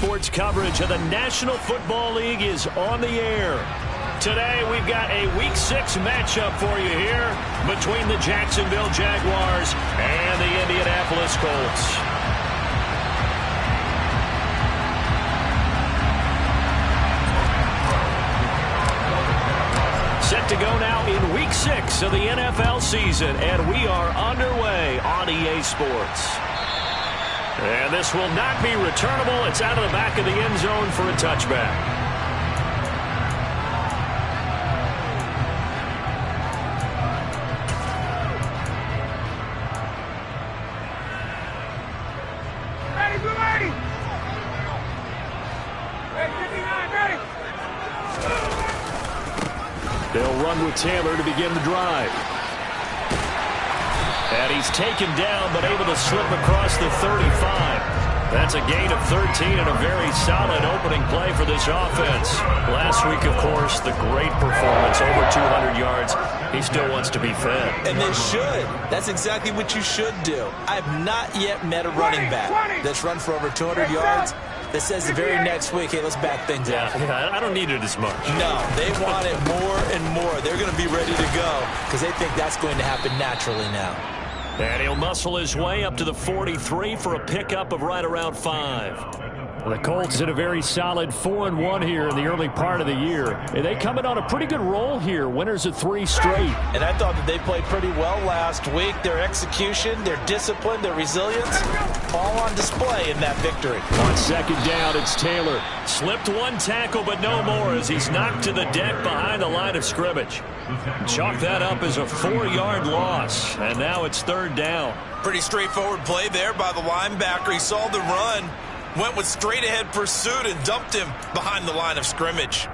Sports coverage of the National Football League is on the air. Today, we've got a Week 6 matchup for you here between the Jacksonville Jaguars and the Indianapolis Colts. Set to go now in Week 6 of the NFL season, and we are underway on EA Sports. And this will not be returnable. It's out of the back of the end zone for a touchback. They'll run with Taylor to begin the drive. And he's taken down, but able to slip across the 35. That's a gain of 13 and a very solid opening play for this offense. Last week, of course, the great performance, over 200 yards. He still wants to be fed. And they should. That's exactly what you should do. I have not yet met a running back that's run for over 200 yards that says the very next week, hey, let's back things up. Yeah, I don't need it as much. No, they want it more and more. They're going to be ready to go because they think that's going to happen naturally now. And he'll muscle his way up to the 43 for a pickup of right around 5. Well, the Colts in a very solid 4-1 here in the early part of the year. And they come in on a pretty good roll here. Winners of 3 straight. And I thought that they played pretty well last week. Their execution, their discipline, their resilience, all on display in that victory. On second down, it's Taylor. Slipped one tackle, but no more as he's knocked to the deck behind the line of scrimmage. Chalk that up as a 4-yard loss. And now it's third down. Pretty straightforward play there by the linebacker. He saw the run, went with straight-ahead pursuit, and dumped him behind the line of scrimmage.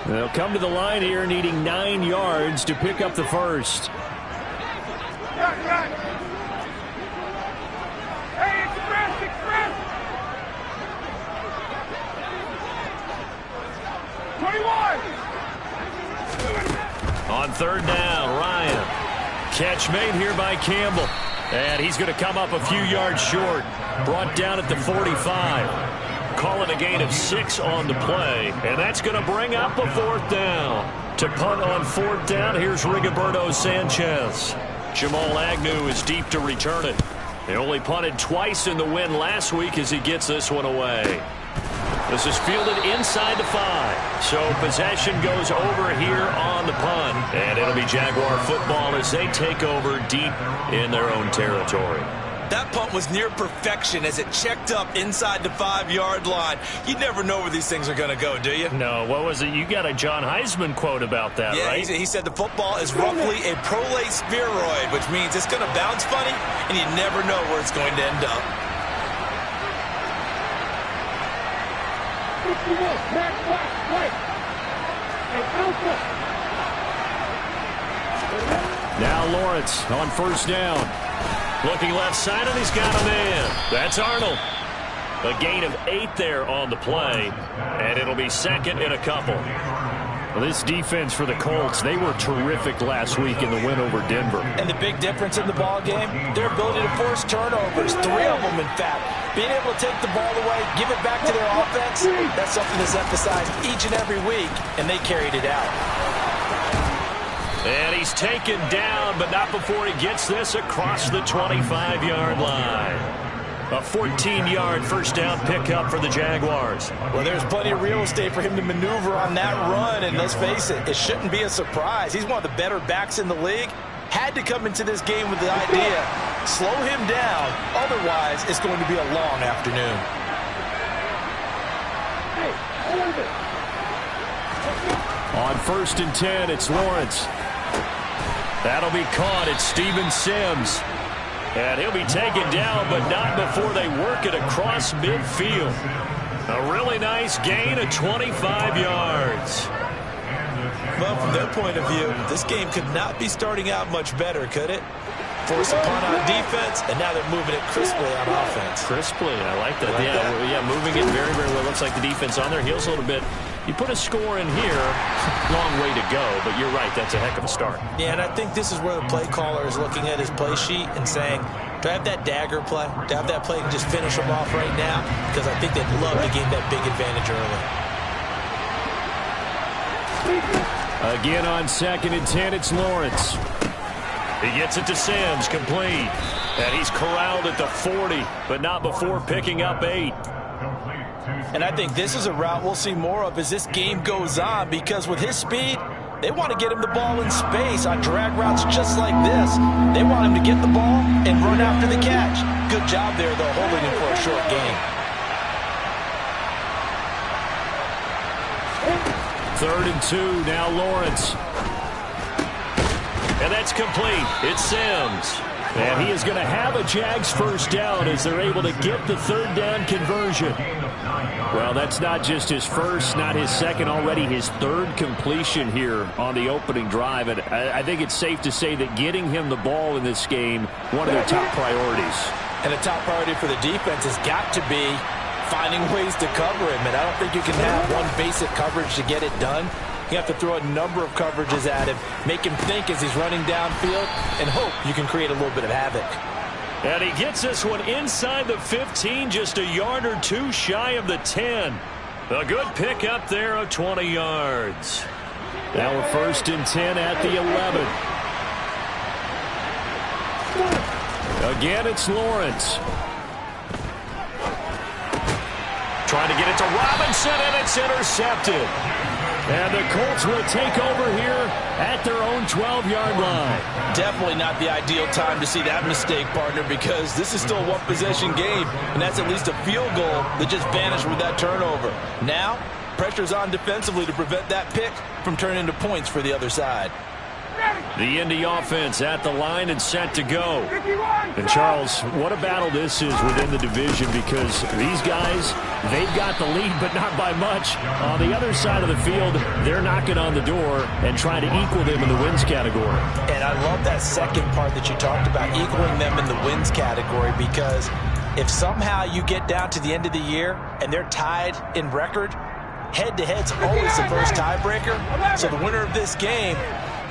They'll come to the line here needing 9 yards to pick up the first. On third down, Ryan. Catch made here by Campbell. And he's going to come up a few yards short. Brought down at the 45. Call it a gain of 6 on the play. And that's going to bring up a fourth down. To punt on fourth down, here's Rigoberto Sanchez. Jamal Agnew is deep to return it. They only punted twice in the win last week as he gets this one away. This is fielded inside the 5. So possession goes over here on the punt. And it'll be Jaguar football as they take over deep in their own territory. That punt was near perfection as it checked up inside the 5-yard line. You never know where these things are going to go, do you? No, what was it? You got a John Heisman quote about that, yeah, right? He said the football is roughly a prolate spheroid, which means it's going to bounce funny, and you never know where it's going to end up. Now Lawrence on first down. Looking left side, and he's got a man. That's Arnold. A gain of 8 there on the play, and it'll be second and a couple. Well, this defense for the Colts, they were terrific last week in the win over Denver. And the big difference in the ball game, their ability to force turnovers, 3 of them in fact. Being able to take the ball away, give it back to their offense, that's something that's emphasized each and every week, and they carried it out. And he's taken down, but not before he gets this across the 25-yard line. A 14-yard first down pickup for the Jaguars. Well, there's plenty of real estate for him to maneuver on that run, and let's face it, it shouldn't be a surprise. He's one of the better backs in the league. Had to come into this game with the idea, slow him down, otherwise it's going to be a long afternoon. On first and 10, it's Lawrence. That'll be caught. It's Steven Sims. And he'll be taken down, but not before they work it across midfield. A really nice gain of 25 yards. Well, from their point of view, this game could not be starting out much better, could it? Force a punt on defense, and now they're moving it crisply on offense. Crisply, I like that. Yeah, moving it very, very well. Looks like the defense on their heels a little bit. You put a score in here, long way to go, but you're right, that's a heck of a start. Yeah, and I think this is where the play caller is looking at his play sheet and saying, To have that dagger play, to have that play and just finish them off right now, because I think they'd love to gain that big advantage early. Again on 2nd and 10, it's Lawrence. He gets it to Sims, complete. And he's corralled at the 40, but not before picking up 8. And I think this is a route we'll see more of as this game goes on, because with his speed, they want to get him the ball in space on drag routes just like this. They want him to get the ball and run after the catch. Good job there, though, holding him for a short gain. 3rd and 2, now Lawrence. And that's complete. It's Sims. And he is going to have a Jags first down as they're able to get the 3rd down conversion. Well, that's not just his first, not his second, already his 3rd completion here on the opening drive. And I think it's safe to say that getting him the ball in this game, one of their top priorities. And a top priority for the defense has got to be finding ways to cover him. And I don't think you can have one basic coverage to get it done. You have to throw a number of coverages at him, make him think as he's running downfield, and hope you can create a little bit of havoc. And he gets this one inside the 15, just a yard or 2 shy of the 10. A good pick up there of 20 yards. Now we're 1st and 10 at the 11. Again, it's Lawrence. Trying to get it to Robinson, and it's intercepted. And the Colts will take over here at their own 12-yard line. Definitely not the ideal time to see that mistake, partner, because this is still a one-possession game, and that's at least a field goal that just vanished with that turnover. Now, pressure's on defensively to prevent that pick from turning into points for the other side. The Indy offense at the line and set to go. And, Charles, what a battle this is within the division, because these guys, they've got the lead, but not by much. On the other side of the field, they're knocking on the door and trying to equal them in the wins category. And I love that second part that you talked about, equaling them in the wins category, because if somehow you get down to the end of the year and they're tied in record, head-to-head's always the first tiebreaker. So the winner of this game,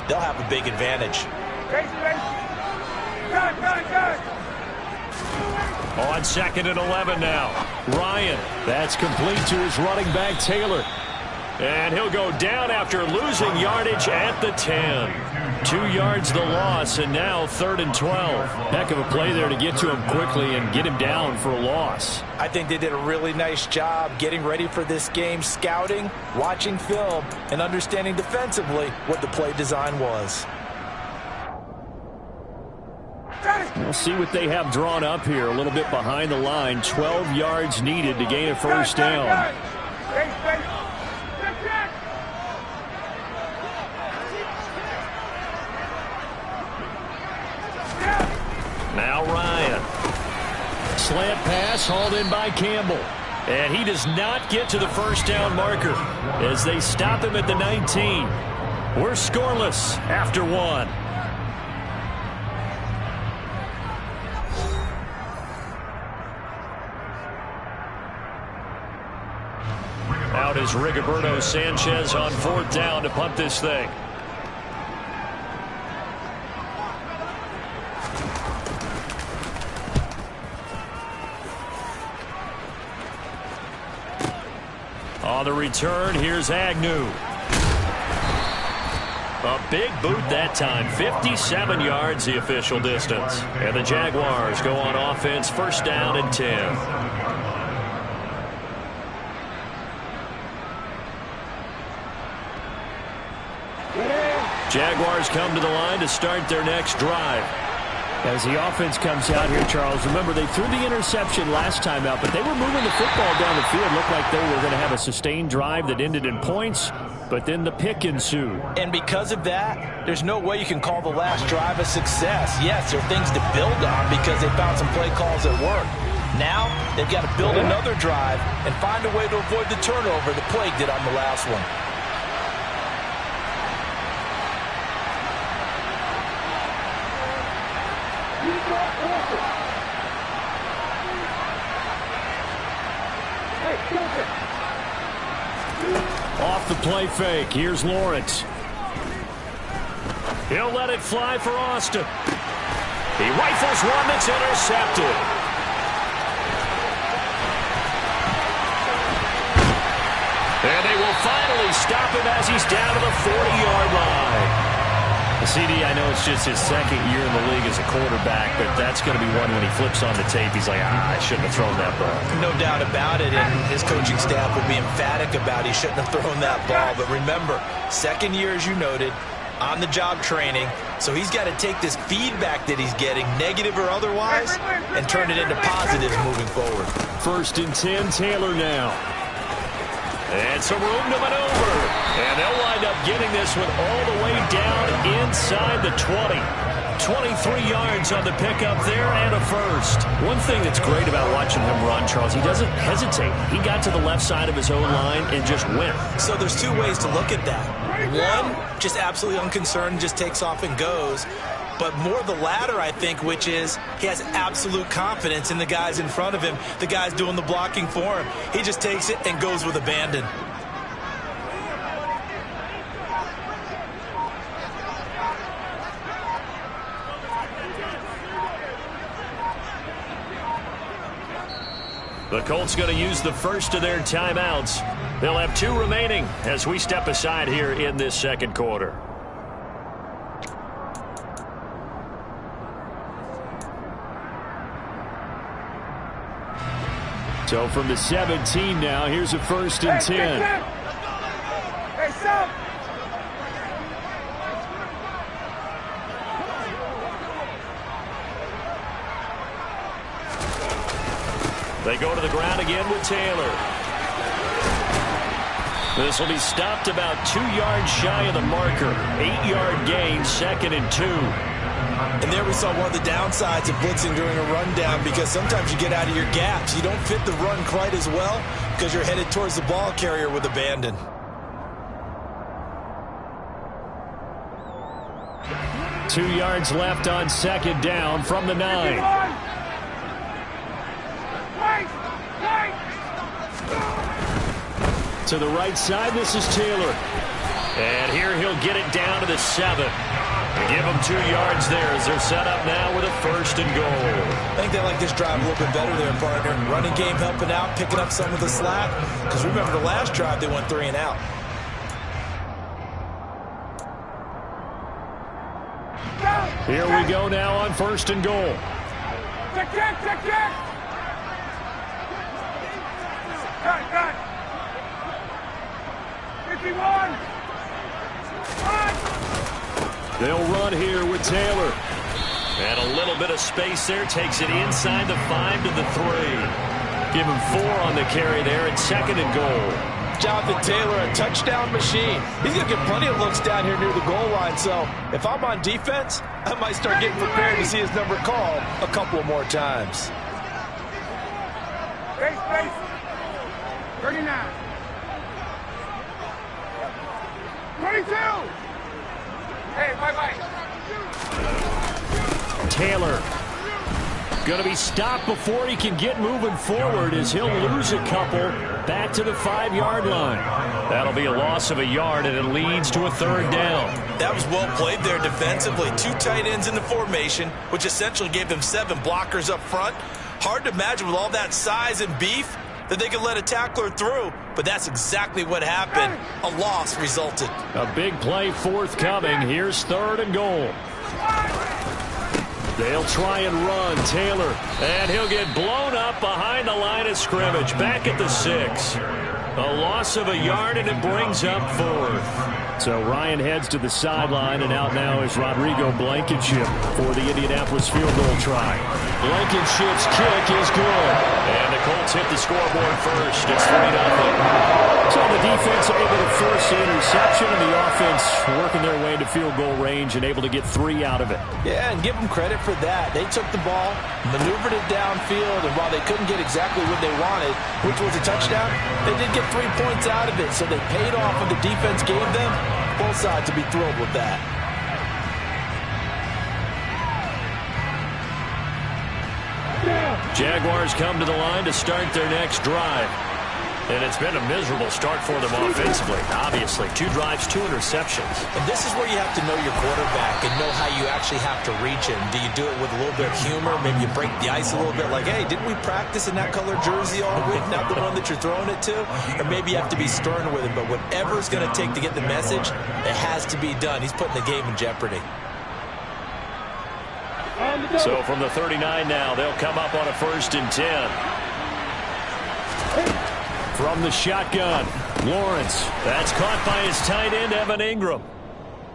they'll have a big advantage. On 2nd and 11 now. Ryan, that's complete to his running back, Taylor. And he'll go down after losing yardage at the 10. 2 yards the loss, and now 3rd and 12. Heck of a play there to get to him quickly and get him down for a loss. I think they did a really nice job getting ready for this game, scouting, watching film, and understanding defensively what the play design was. We'll see what they have drawn up here. A little bit behind the line. 12 yards needed to gain a first down. Now Ryan. Slant pass hauled in by Campbell. And he does not get to the first down marker as they stop him at the 19. We're scoreless after 1. Out is Rigoberto Sanchez on 4th down to punt this thing. On the return, here's Agnew. A big boot that time. 57 yards the official distance. And the Jaguars go on offense, 1st down and 10. Jaguars come to the line to start their next drive. As the offense comes out here, Charles, remember they threw the interception last time out, but they were moving the football down the field. Looked like they were going to have a sustained drive that ended in points, but then the pick ensued. And because of that, there's no way you can call the last drive a success. Yes, there are things to build on because they found some play calls that work. Now, they've got to build another drive and find a way to avoid the turnover the Plague did on the last one. Off the play fake, here's Lawrence. He'll let it fly for Austin. He rifles one that's intercepted. And they will finally stop him as he's down to the 40-yard line. CD, I know it's just his second year in the league as a quarterback, but that's going to be one when he flips on the tape. He's like, I shouldn't have thrown that ball. No doubt about it, and his coaching staff will be emphatic about he shouldn't have thrown that ball. But remember, second year, as you noted, on-the-job training, so he's got to take this feedback that he's getting, negative or otherwise, and turn it into positives moving forward. 1st and 10, Taylor now. And some room to maneuver. And they'll wind up getting this one all the way down inside the 20. 23 yards on the pickup there and a first. One thing that's great about watching him run, Charles, he doesn't hesitate. He got to the left side of his own line and just went. So there's two ways to look at that. One, just absolutely unconcerned, just takes off and goes. But more the latter, I think, which is he has absolute confidence in the guys in front of him, the guys doing the blocking for him. He just takes it and goes with abandon. The Colts going to use the first of their timeouts. They'll have 2 remaining as we step aside here in this second quarter. So from the 17 now, here's a 1st and 10. Hey, stop! They go to the ground again with Taylor. This will be stopped about 2 yards shy of the marker. 8-yard gain, 2nd and 2. And there we saw one of the downsides of blitzing during a rundown, because sometimes you get out of your gaps. You don't fit the run quite as well because you're headed towards the ball carrier with abandon. Two yards left on 2nd down from the 9. To the right side, this is Taylor. And here he'll get it down to the 7. Give them 2 yards there as they're set up now with a 1st and goal. I think they like this drive a little bit better there, partner. Running game helping out, picking up some of the slack. Because remember, the last drive they went 3 and out. Here we go now on 1st and goal. Check, check, check, check! Cut! 51! They'll run here with Taylor. And a little bit of space there. Takes it inside the 5 to the 3. Give him 4 on the carry there at 2nd and goal. Jonathan Taylor, a touchdown machine. He's going to get plenty of looks down here near the goal line. So if I'm on defense, I might start getting prepared to see his number called a couple of more times. Space. 39. 22. Hey, bye-bye. Taylor going to be stopped before he can get moving forward as he'll lose a couple back to the 5-yard line. That'll be a loss of a yard, and it leads to a 3rd down. That was well played there defensively. 2 tight ends in the formation, which essentially gave them 7 blockers up front. Hard to imagine with all that size and beef that they could let a tackler through, but that's exactly what happened. A loss resulted. A big play forthcoming. Here's 3rd and goal. They'll try and run Taylor, and he'll get blown up behind the line of scrimmage, back at the 6. A loss of a yard, and it brings up 4th. So Ryan heads to the sideline, and out now is Rodrigo Blankenship for the Indianapolis field goal try. Blankenship's kick is good. And the Colts hit the scoreboard first. It's 3-0. So the defense able to force the interception, and the offense working their way into field goal range and able to get 3 out of it. Yeah, and give them credit for that. They took the ball, maneuvered it downfield, and while they couldn't get exactly what they wanted, which was a touchdown, they did get 3 points out of it. So they paid off what the defense gave them. Both sides will be thrilled with that. Jaguars come to the line to start their next drive. And it's been a miserable start for them offensively, obviously. 2 drives, 2 interceptions. And this is where you have to know your quarterback and know how you actually have to reach him. Do you do it with a little bit of humor? Maybe you break the ice a little bit like, hey, didn't we practice in that color jersey all week, not the one that you're throwing it to? Or maybe you have to be stern with him. But whatever it's going to take to get the message, it has to be done. He's putting the game in jeopardy. So from the 39 now, they'll come up on a 1st and 10. From the shotgun, Lawrence. That's caught by his tight end, Evan Ingram.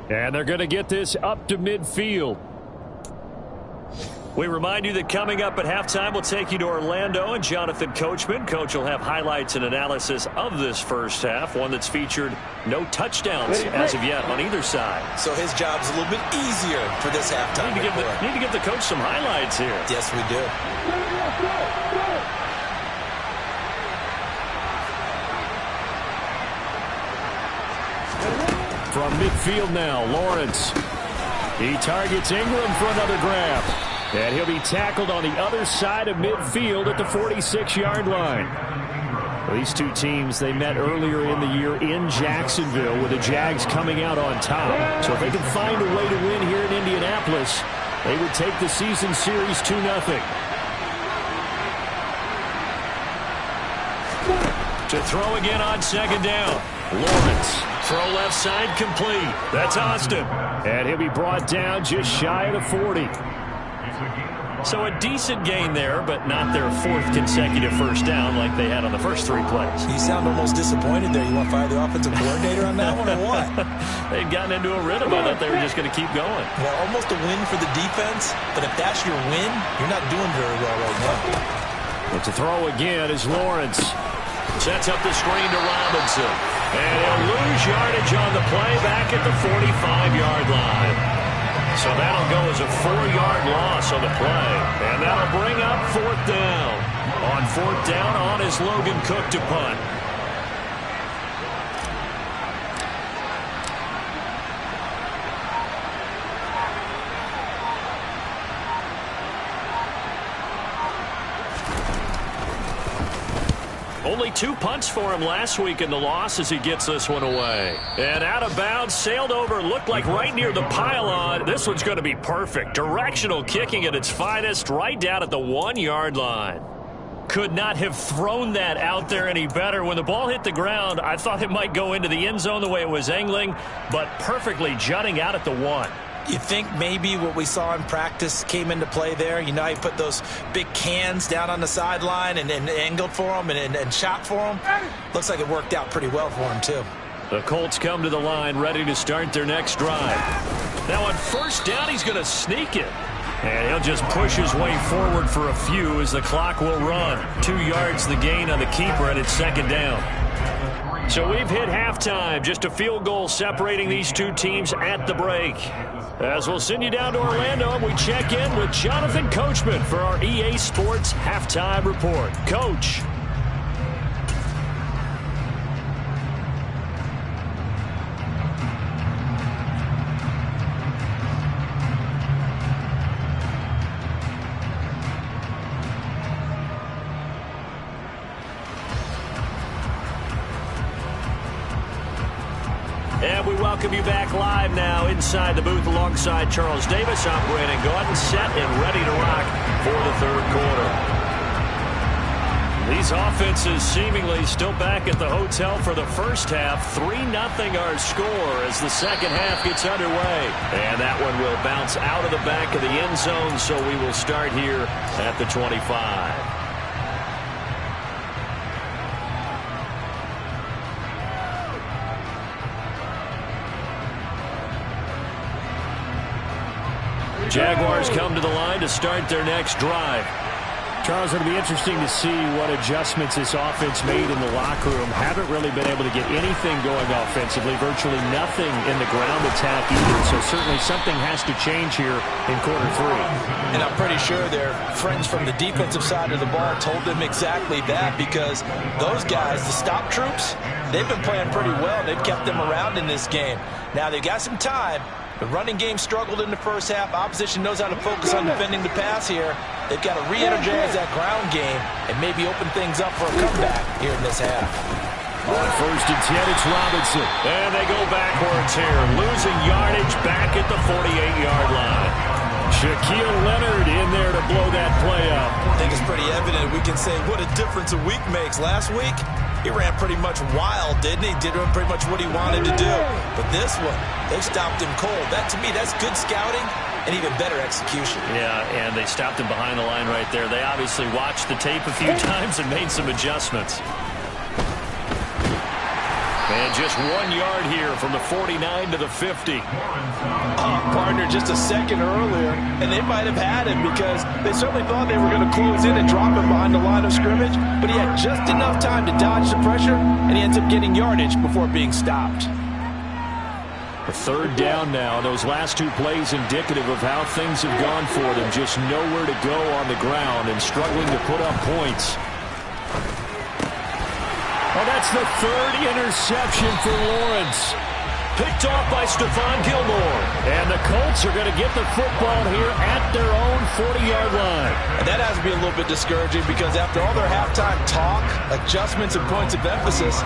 And they're going to get this up to midfield. We remind you that coming up at halftime, we'll take you to Orlando and Jonathan Coachman. Coach will have highlights and analysis of this first half, one that's featured no touchdowns as of yet on either side. So his job's a little bit easier for this halftime. Need to give the coach some highlights here. Yes, we do. From midfield now, Lawrence. He targets Ingram for another grab. And he'll be tackled on the other side of midfield at the 46-yard line. These two teams, they met earlier in the year in Jacksonville with the Jags coming out on top. So if they can find a way to win here in Indianapolis, they would take the season series 2-0. To throw again on 2nd down. Lawrence. Throw left side complete. That's Austin. And he'll be brought down just shy of the 40. So a decent gain there, but not their 4th consecutive first down like they had on the first 3 plays. You sound almost disappointed there. You want to fire the offensive coordinator on that one or what? They'd gotten into a rhythm. I thought they were just going to keep going. Well, almost a win for the defense, but if that's your win, you're not doing very well right now. But to throw again is Lawrence. Sets up the screen to Robinson. And he'll lose yardage on the play back at the 45-yard line. So that'll go as a 4-yard loss on the play. And that'll bring up 4th down. On 4th down, on is Logan Cook to punt. Only 2 punts for him last week in the loss as he gets this one away. And out of bounds, sailed over, looked like right near the pylon. This one's going to be perfect. Directional kicking at its finest, right down at the 1-yard line. Could not have thrown that out there any better. When the ball hit the ground, I thought it might go into the end zone the way it was angling, but perfectly jutting out at the 1. You think maybe what we saw in practice came into play there? You know, he put those big cans down on the sideline and angled for him and shot for him. Looks like it worked out pretty well for him, too. The Colts come to the line ready to start their next drive. Now on 1st down, he's going to sneak it. And he'll just push his way forward for a few as the clock will run. 2 yards the gain on the keeper, and it's 2nd down. So we've hit halftime. Just a field goal separating these two teams at the break. As we'll send you down to Orlando, and we check in with Jonathan Coachman for our EA Sports Halftime Report. Coach. And we welcome you back live now inside the booth alongside Charles Davis. I'm Brandon Gordon, set and ready to rock for the 3rd quarter. These offenses seemingly still back at the hotel for the first half. 3-0 our score as the second half gets underway. And that one will bounce out of the back of the end zone, so we will start here at the 25. Jaguars come to the line to start their next drive. Charles, it'll be interesting to see what adjustments this offense made in the locker room. Haven't really been able to get anything going offensively. Virtually nothing in the ground attack either. So certainly something has to change here in quarter 3. And I'm pretty sure their friends from the defensive side of the ball told them exactly that, because those guys, the stop troops, they've been playing pretty well. They've kept them around in this game. Now they've got some time. The running game struggled in the first half. Opposition knows how to focus on defending the pass here. they've got to re-energize that ground game and maybe open things up for a comeback here in this half. On 1st and 10, it's Robinson. And they go backwards here, losing yardage back at the 48-yard line. Shaquille Leonard in there to blow that play up. I think it's pretty evident. We can say what a difference a week makes. Last week, he ran pretty much wild, didn't he? Did pretty much what he wanted to do. But this one, they stopped him cold. That, to me, that's good scouting and even better execution. Yeah, and they stopped him behind the line right there. They obviously watched the tape a few times and made some adjustments. And just 1 yard here from the 49 to the 50. Partner just a second earlier, and they might have had him because they certainly thought they were going to close in and drop him behind the line of scrimmage, but he had just enough time to dodge the pressure, and he ends up getting yardage before being stopped. A 3rd down now. Those last 2 plays indicative of how things have gone for them. Just nowhere to go on the ground and struggling to put up points. Oh, that's the 3rd interception for Lawrence. Picked off by Stephon Gilmore. And the Colts are going to get the football here at their own 40-yard line. And that has to be a little bit discouraging because after all their halftime talk, adjustments, and points of emphasis,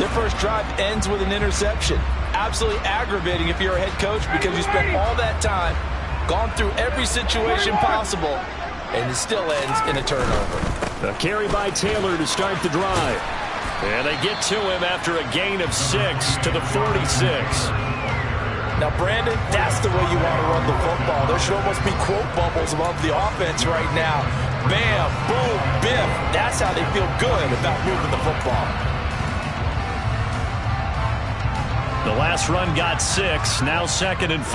their first drive ends with an interception. Absolutely aggravating if you're a head coach because you spent all that time, gone through every situation possible, and it still ends in a turnover. A carry by Taylor to start the drive. And they get to him after a gain of 6 to the 46. Now, Brandon, that's the way you want to run the football. There should almost be quote bubbles above the offense right now. Bam, boom, biff. That's how they feel good about moving the football. The last run got 6. Now 2nd and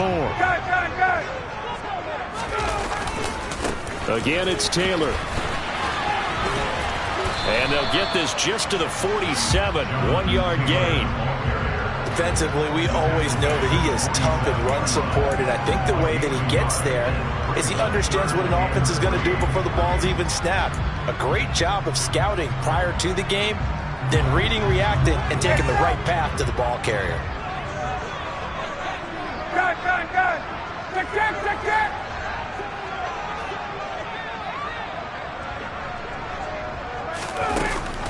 4. Again, it's Taylor. And they'll get this just to the 47, 1-yard gain. Defensively, we always know that he is tough in run support, and I think the way that he gets there is he understands what an offense is going to do before the ball's even snapped. A great job of scouting prior to the game, then reading, reacting, and taking the right path to the ball carrier. Check.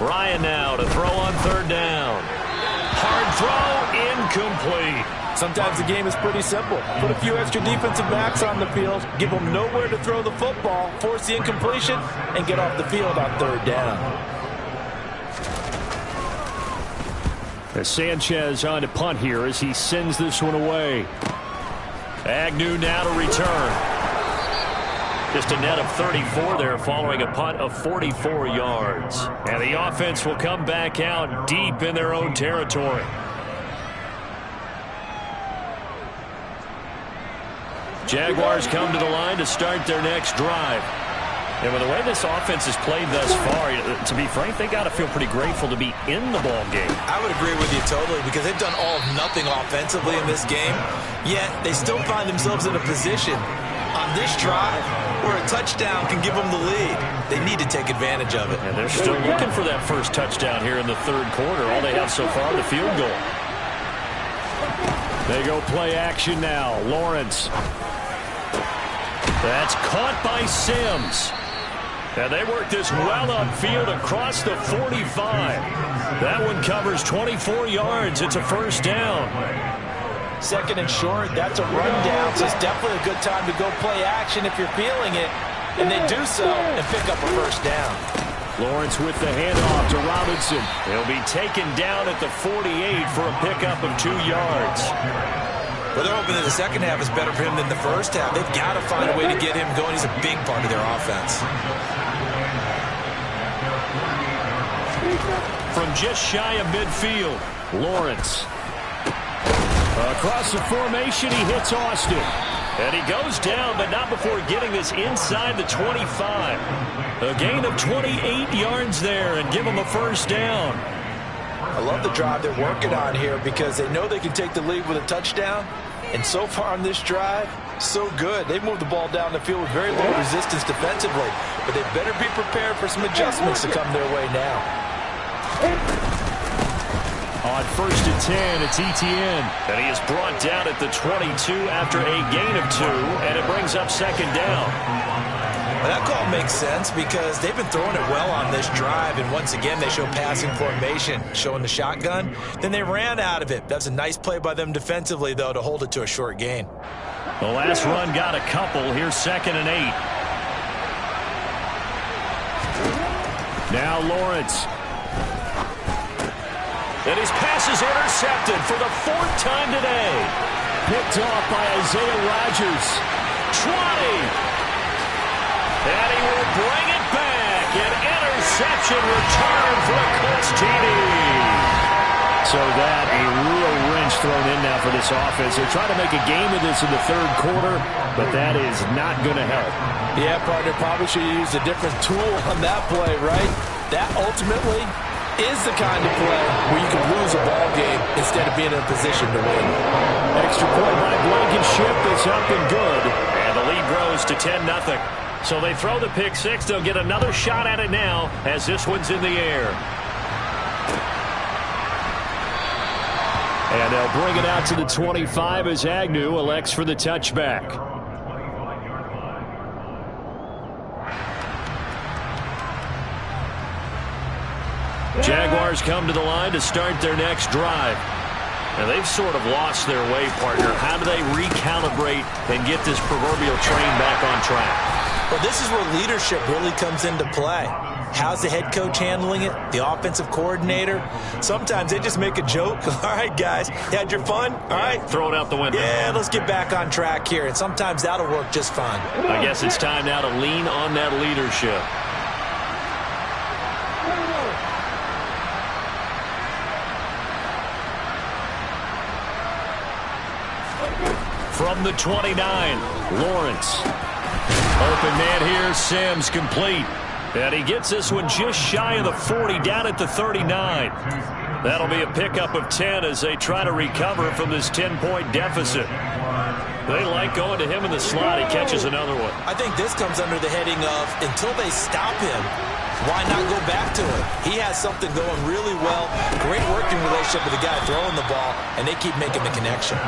Ryan now to throw on 3rd down. Hard throw, incomplete. Sometimes the game is pretty simple. Put a few extra defensive backs on the field, give them nowhere to throw the football, force the incompletion, and get off the field on 3rd down. As Sanchez on to punt here as he sends this one away. Agnew now to return. Just a net of 34 there following a punt of 44 yards. And the offense will come back out deep in their own territory. Jaguars come to the line to start their next drive. And with the way this offense has played thus far, to be frank, they got to feel pretty grateful to be in the ball game. I would agree with you totally because they've done all of nothing offensively in this game, yet they still find themselves in a position on this drive where a touchdown can give them the lead. They need to take advantage of it. And they're still looking for that first touchdown here in the 3rd quarter. All they have so far, the field goal. They go play action now. Lawrence. That's caught by Sims. And they work this well upfield across the 45. That one covers 24 yards. It's a 1st down. 2nd and short, that's a rundown, so it's definitely a good time to go play action if you're feeling it. And they do so and pick up a 1st down. Lawrence with the handoff to Robinson. He'll be taken down at the 48 for a pickup of 2 yards. Well, they're hoping that the second half is better for him than the first half. They've got to find a way to get him going. He's a big part of their offense. From just shy of midfield, Lawrence. Across the formation, he hits Austin. And he goes down, but not before getting this inside the 25. A gain of 28 yards there and give him a 1st down. I love the drive they're working on here because they know they can take the lead with a touchdown. And so far on this drive, so good. They've moved the ball down the field with very low resistance defensively. But they better be prepared for some adjustments to come their way now. On 1st and 10, it's Etienne. And he is brought down at the 22 after a gain of 2, and it brings up 2nd down. And that call makes sense because they've been throwing it well on this drive, and once again they show passing formation, showing the shotgun. Then they ran out of it. That's a nice play by them defensively, though, to hold it to a short gain. The last run got a couple. Here's 2nd and 8. Now Lawrence. And his pass is intercepted for the 4th time today. Picked off by Isaiah Rodgers. 20. And he will bring it back. An interception return for the Colts TD. So that a real wrench thrown in now for this offense. They're trying to make a game of this in the 3rd quarter, but that is not going to help. Yeah, partner, probably should have used a different tool on that play, right? That ultimately is the kind of play where you can lose a ball game instead of being in a position to win. Extra point by Blankenship is up and good. And the lead grows to 10-0. So they throw the pick six. They'll get another shot at it now as this one's in the air. And they'll bring it out to the 25 as Agnew elects for the touchback. Jaguars come to the line to start their next drive. And they've sort of lost their way, partner. How do they recalibrate and get this proverbial train back on track? Well, this is where leadership really comes into play. How's the head coach handling it? The offensive coordinator? Sometimes they just make a joke. All right, guys, you had your fun? All right. Throw it out the window. Yeah, let's get back on track here. And sometimes that'll work just fine. I guess it's time now to lean on that leadership. From the 29, Lawrence. Open man here, Sims complete. And he gets this one just shy of the 40, down at the 39. That'll be a pickup of 10 as they try to recover from this 10-point deficit. They like going to him in the slot. He catches another one. I think this comes under the heading of until they stop him, why not go back to it? He has something going really well. Great working relationship with the guy throwing the ball, and they keep making the connection.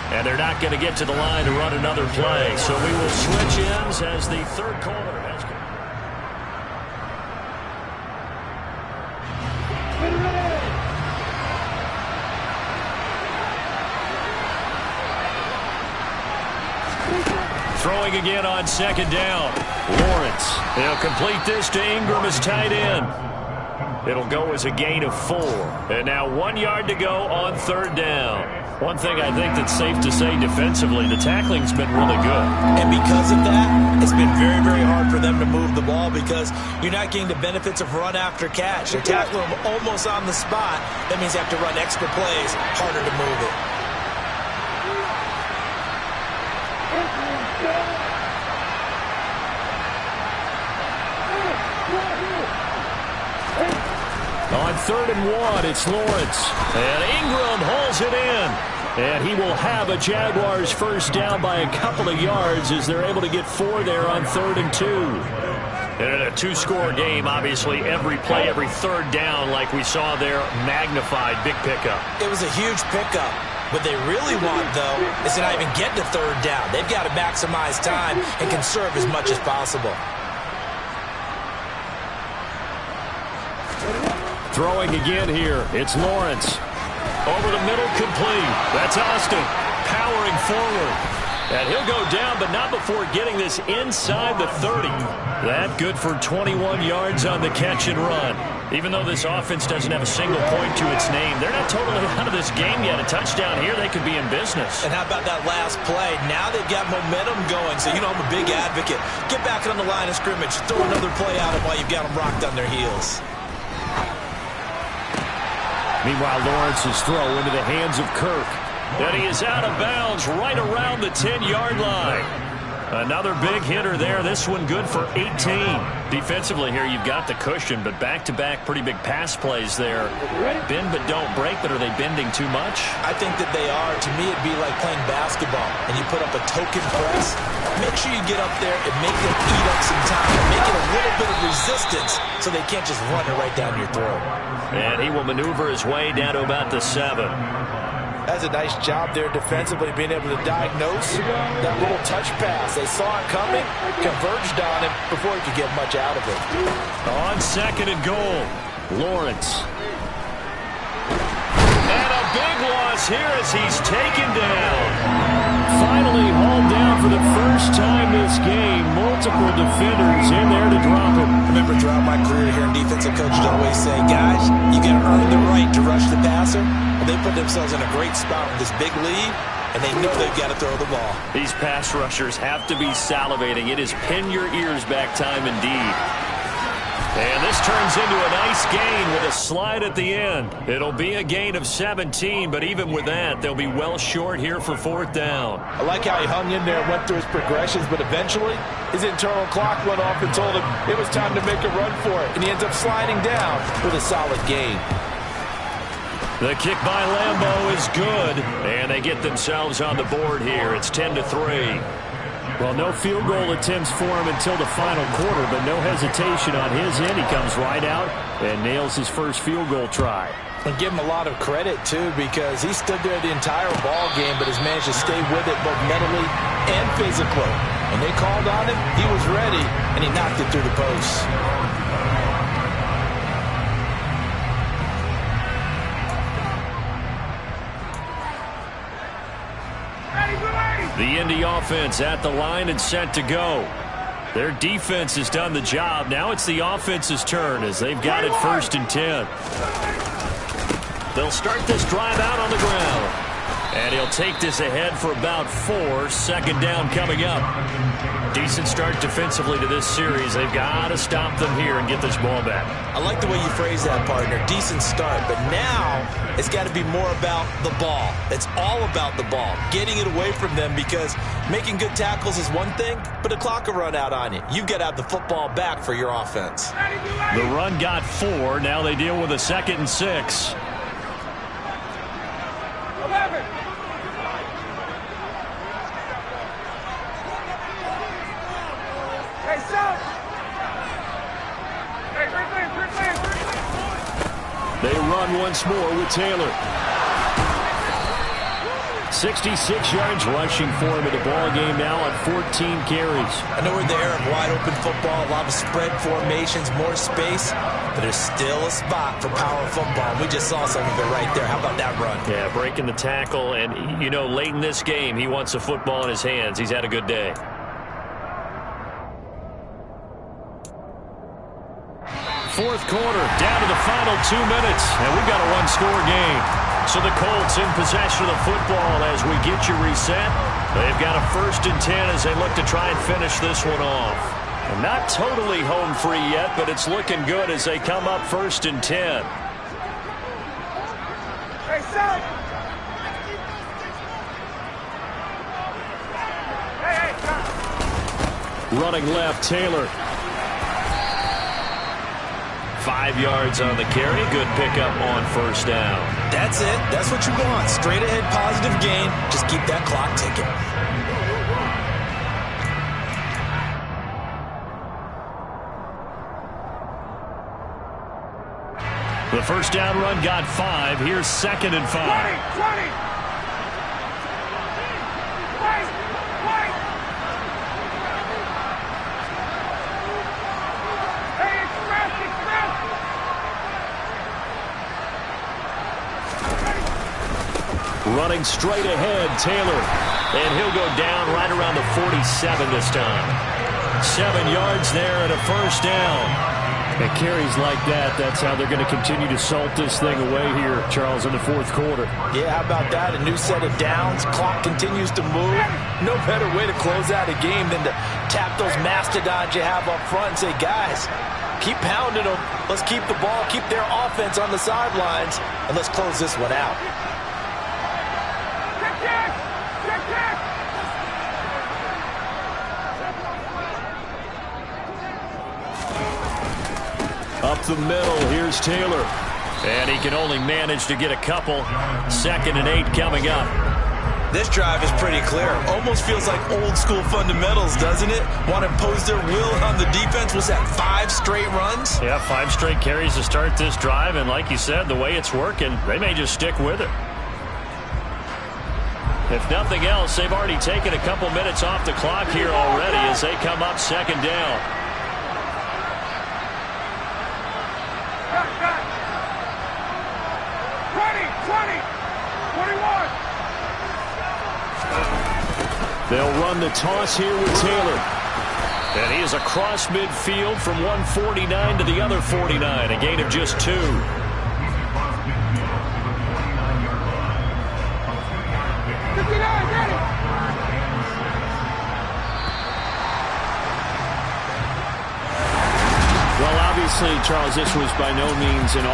And they're not going to get to the line to run another play. So we will switch ends as the 3rd quarter has come. Throwing again on 2nd down. Lawrence. He'll complete this to Ingram as tight end. It'll go as a gain of 4. And now 1 yard to go on 3rd down. One thing I think that's safe to say defensively, the tackling's been really good. And because of that, it's been very, very hard for them to move the ball because you're not getting the benefits of run after catch. They're tackling them almost on the spot. That means you have to run extra plays, harder to move it. On 3rd and 1, it's Lawrence. And Ingram hauls it in. And he will have a Jaguars first down by a couple of yards as they're able to get 4 there on 3rd and 2. And in a 2-score game, obviously, every play, every 3rd down, like we saw there, magnified, big pickup. It was a huge pickup. What they really want, though, is to not even get to 3rd down. They've got to maximize time and conserve as much as possible. Throwing again here, it's Lawrence. Over the middle, complete. That's Austin powering forward. And he'll go down, but not before getting this inside the 30. That good for 21 yards on the catch and run. Even though this offense doesn't have a single point to its name, they're not totally out of this game yet. A touchdown here, they could be in business. And how about that last play? Now they've got momentum going, so you know I'm a big advocate. Get back on the line of scrimmage. Throw another play at them while you've got them rocked on their heels. Meanwhile, Lawrence's throw into the hands of Kirk. And he is out of bounds right around the 10-yard line. Another big hitter there. This one good for 18. Defensively here, you've got the cushion, but back-to-back pretty big pass plays there. Bend but don't break, but are they bending too much? I think that they are. To me, it'd be like playing basketball, and you put up a token press. Make sure you get up there and make them eat up some time and make it a little bit of resistance so they can't just run it right down your throat. And he will maneuver his way down to about the 7. That's a nice job there defensively, being able to diagnose that little touch pass. They saw it coming, converged on him before he could get much out of it. On 2nd and goal, Lawrence. And a big loss here as he's taken down. Finally hauled down for the first time this game. Multiple defenders in there to drop him. I remember throughout my career here in defensive coaches always say, guys, you got to earn the right to rush the passer. They put themselves in a great spot with this big lead, and they know they've got to throw the ball. These pass rushers have to be salivating. It is pin your ears back time indeed. And this turns into a nice gain with a slide at the end. It'll be a gain of 17, but even with that, they'll be well short here for 4th down. I like how he hung in there and went through his progressions, but eventually his internal clock went off and told him it was time to make a run for it, and he ends up sliding down with a solid gain. The kick by Lambeau is good, and they get themselves on the board here. It's 10-3. Well, no field goal attempts for him until the final quarter, but no hesitation on his end. He comes right out and nails his first field goal try. And give him a lot of credit, too, because he stood there the entire ball game, but has managed to stay with it both mentally and physically. When they called on him, he was ready, and he knocked it through the posts. The Indy offense at the line and set to go. Their defense has done the job. Now it's the offense's turn as they've got it 1st and 10. They'll start this drive out on the ground. And he'll take this ahead for about 4. 2nd down coming up. Decent start defensively to this series. They've got to stop them here and get this ball back. I like the way you phrase that, partner. Decent start, but now it's got to be more about the ball. It's all about the ball, getting it away from them, because making good tackles is one thing, but the clock will run out on you. You've got to have the football back for your offense. The run got 4. Now they deal with a 2nd and 6. 11. Hey, son! Hey, great plan. They run once more with Taylor. 66 yards rushing for him in the ball game now on 14 carries. I know we're in the era of wide open football, a lot of spread formations, more space, but there's still a spot for power football. We just saw some of it right there. How about that run? Yeah, breaking the tackle, and, you know, late in this game, he wants the football in his hands. He's had a good day. Fourth quarter, down to the final 2 minutes, and we've got a one-score game. So the Colts in possession of the football as we get you reset. They've got a 1st and 10 as they look to try and finish this one off. And not totally home free yet, but it's looking good as they come up 1st and 10. Hey, son! Hey, son! Running left, Taylor. 5 yards on the carry. Good pickup on 1st down. That's it. That's what you want. Straight ahead positive gain. Just keep that clock ticking. The 1st down run got 5. Here's 2nd and 5. 20! Running straight ahead, Taylor. And he'll go down right around the 47 this time. 7 yards there and a 1st down. And carries like that, that's how they're going to continue to salt this thing away here, Charles, in the 4th quarter. Yeah, how about that? A new set of downs. Clock continues to move. No better way to close out a game than to tap those mastodons you have up front and say, guys, keep pounding them. Let's keep the ball, keep their offense on the sidelines, and let's close this one out. up the middle. Here's Taylor. And he can only manage to get a couple. 2nd and 8 coming up. This drive is pretty clear. Almost feels like old school fundamentals, doesn't it? Want to impose their will on the defense. Was that 5 straight runs? Yeah, 5 straight carries to start this drive. And like you said, the way it's working, they may just stick with it. If nothing else, they've already taken a couple minutes off the clock here already as they come up 2nd down. Cut, cut. 20, 21. They'll run the toss here with Taylor. And he is across midfield from 149 to the other 49, a gain of just 2. Well, obviously, Charles, this was by no means an